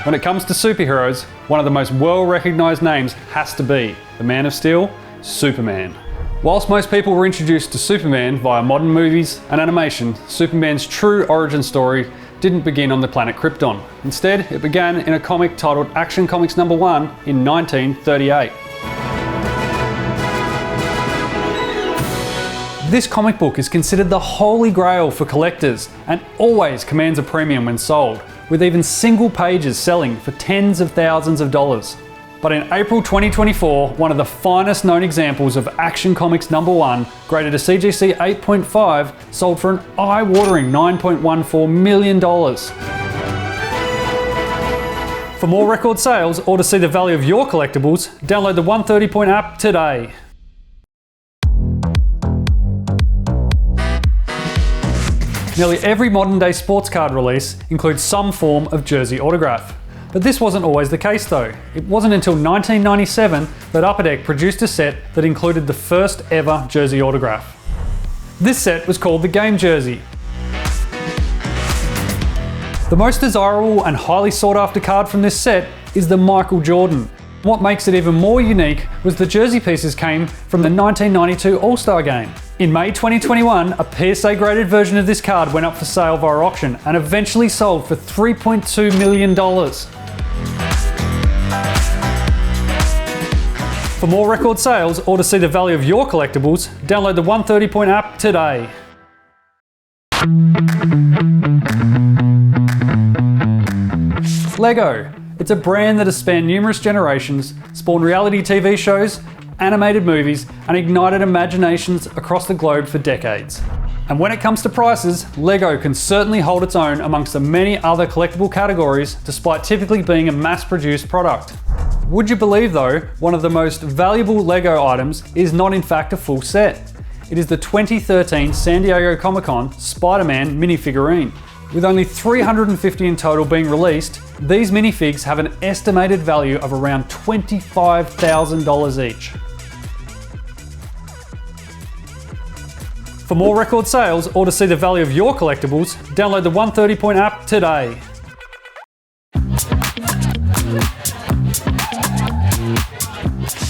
When it comes to superheroes, one of the most well-recognised names has to be the Man of Steel, Superman. Whilst most people were introduced to Superman via modern movies and animation, Superman's true origin story didn't begin on the planet Krypton. Instead, it began in a comic titled Action Comics #1 in 1938. This comic book is considered the holy grail for collectors and always commands a premium when sold, with even single pages selling for tens of thousands of dollars. But in April 2024, one of the finest known examples of Action Comics #1, graded a CGC 8.5, sold for an eye-watering $9.14 million. For more record sales or to see the value of your collectibles, download the 130 Point app today. Nearly every modern day sports card release includes some form of jersey autograph. But this wasn't always the case though. It wasn't until 1997 that Upper Deck produced a set that included the first ever jersey autograph. This set was called the Game Jersey. The most desirable and highly sought after card from this set is the Michael Jordan. What makes it even more unique was the jersey pieces came from the 1992 All-Star Game. In May 2021, a PSA graded version of this card went up for sale via auction and eventually sold for $3.2 million. For more record sales or to see the value of your collectibles, download the 130 Point app today. Lego. It's a brand that has spanned numerous generations, spawned reality TV shows, animated movies, and ignited imaginations across the globe for decades. And when it comes to prices, Lego can certainly hold its own amongst the many other collectible categories, despite typically being a mass-produced product. Would you believe though, one of the most valuable Lego items is not in fact a full set. It is the 2013 San Diego Comic-Con Spiderman minifigurine. With only 350 in total being released, these minifigs have an estimated value of around $25,000 each. For more record sales or to see the value of your collectibles, download the 130 Point app today.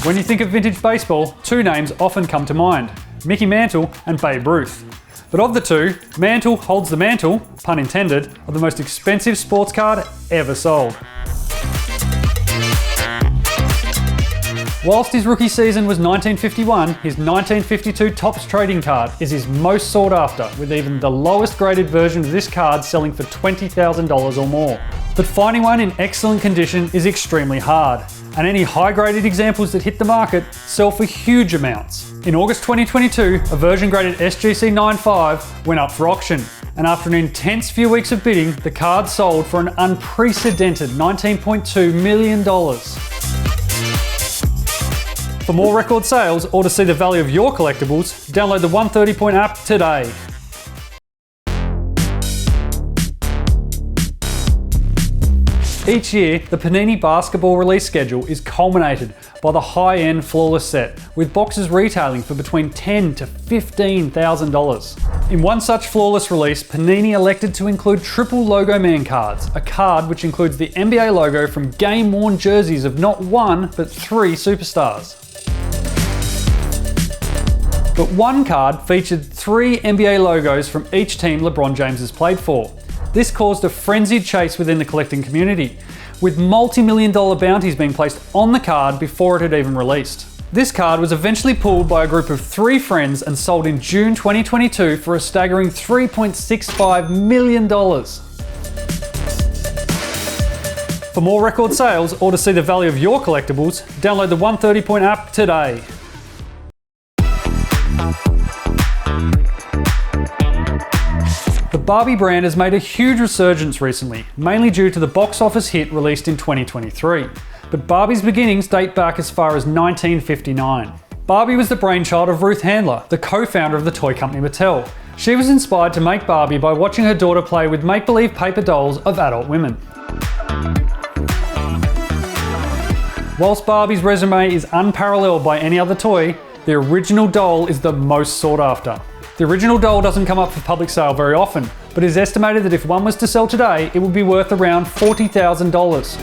When you think of vintage baseball, two names often come to mind: Mickey Mantle and Babe Ruth. But of the two, Mantle holds the mantle, pun intended, of the most expensive sports card ever sold. Whilst his rookie season was 1951, his 1952 Topps trading card is his most sought after, with even the lowest graded version of this card selling for $20,000 or more. But finding one in excellent condition is extremely hard, and any high-graded examples that hit the market sell for huge amounts. In August 2022, a version graded SGC 9.5 went up for auction, and after an intense few weeks of bidding, the card sold for an unprecedented $19.2 million. For more record sales or to see the value of your collectibles, download the 130 Point app today. Each year, the Panini basketball release schedule is culminated by the high-end flawless set, with boxes retailing for between $10,000 to $15,000. In one such flawless release, Panini elected to include triple Logoman cards, a card which includes the NBA logo from game-worn jerseys of not one, but 3 superstars. But one card featured 3 NBA logos from each team LeBron James has played for. This caused a frenzied chase within the collecting community, with multi-million-dollar bounties being placed on the card before it had even released. This card was eventually pulled by a group of 3 friends and sold in June 2022 for a staggering $3.65 million. For more record sales or to see the value of your collectibles, download the 130 Point app today. The Barbie brand has made a huge resurgence recently, mainly due to the box office hit released in 2023. But Barbie's beginnings date back as far as 1959. Barbie was the brainchild of Ruth Handler, the co-founder of the toy company Mattel. She was inspired to make Barbie by watching her daughter play with make-believe paper dolls of adult women. Whilst Barbie's resume is unparalleled by any other toy, the original doll is the most sought after. The original doll doesn't come up for public sale very often, but it is estimated that if one was to sell today, it would be worth around $40,000.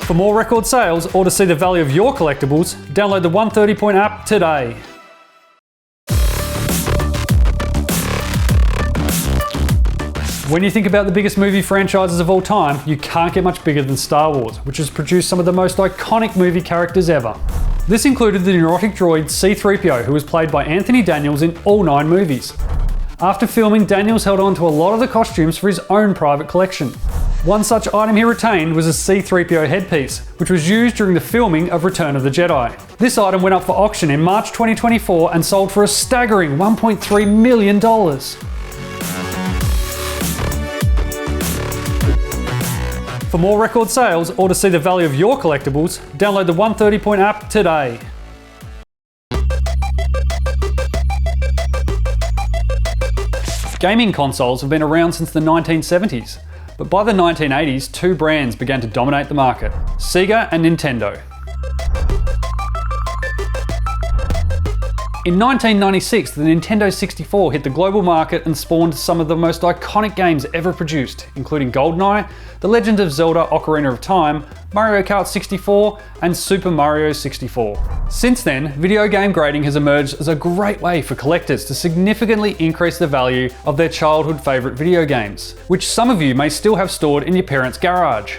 For more record sales or to see the value of your collectibles, download the 130 Point app today. When you think about the biggest movie franchises of all time, you can't get much bigger than Star Wars, which has produced some of the most iconic movie characters ever. This included the neurotic droid C-3PO, who was played by Anthony Daniels in all 9 movies. After filming, Daniels held on to a lot of the costumes for his own private collection. One such item he retained was a C-3PO headpiece, which was used during the filming of Return of the Jedi. This item went up for auction in March 2024 and sold for a staggering $1.3 million. For more record sales or to see the value of your collectibles, download the 130 Point app today. Gaming consoles have been around since the 1970s, but by the 1980s, 2 brands began to dominate the market: Sega and Nintendo. In 1996, the Nintendo 64 hit the global market and spawned some of the most iconic games ever produced, including GoldenEye, The Legend of Zelda: Ocarina of Time, Mario Kart 64, and Super Mario 64. Since then, video game grading has emerged as a great way for collectors to significantly increase the value of their childhood favourite video games, which some of you may still have stored in your parents' garage.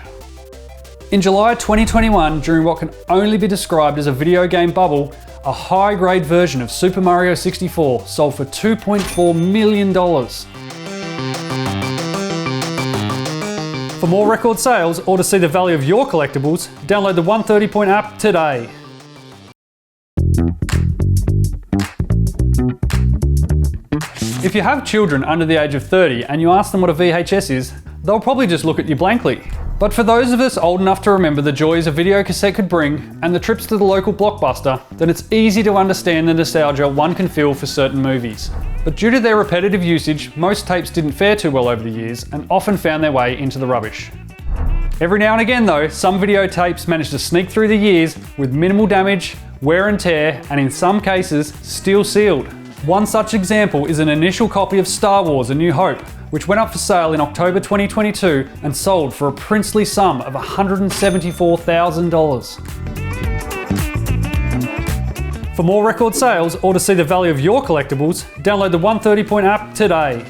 In July 2021, during what can only be described as a video game bubble, a high-grade version of Super Mario 64 sold for $2.4 million. For more record sales or to see the value of your collectibles, download the 130 Point app today. If you have children under the age of 30 and you ask them what a VHS is, they'll probably just look at you blankly. But for those of us old enough to remember the joys a video cassette could bring and the trips to the local Blockbuster, then it's easy to understand the nostalgia one can feel for certain movies. But due to their repetitive usage, most tapes didn't fare too well over the years and often found their way into the rubbish. Every now and again though, some videotapes managed to sneak through the years with minimal damage, wear and tear, and in some cases, still sealed. One such example is an initial copy of Star Wars: A New Hope, which went up for sale in October 2022 and sold for a princely sum of $174,000. For more record sales or to see the value of your collectibles, download the 130 Point app today.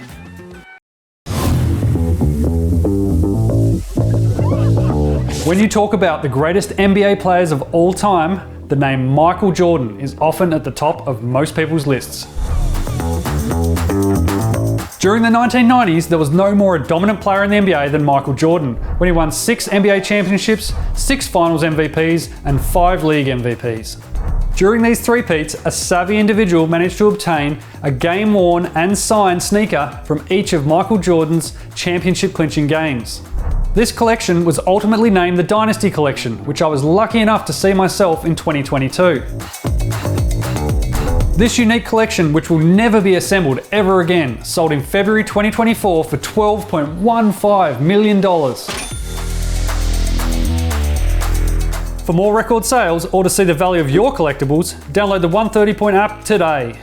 When you talk about the greatest NBA players of all time, the name Michael Jordan is often at the top of most people's lists. During the 1990s, there was no more a dominant player in the NBA than Michael Jordan, when he won 6 NBA championships, 6 finals MVPs, and 5 league MVPs. During these three-peats, a savvy individual managed to obtain a game-worn and signed sneaker from each of Michael Jordan's championship-clinching games. This collection was ultimately named the Dynasty Collection, which I was lucky enough to see myself in 2022. This unique collection, which will never be assembled ever again, sold in February 2024 for $12.15 million. For more record sales or to see the value of your collectibles, download the 130 Point app today.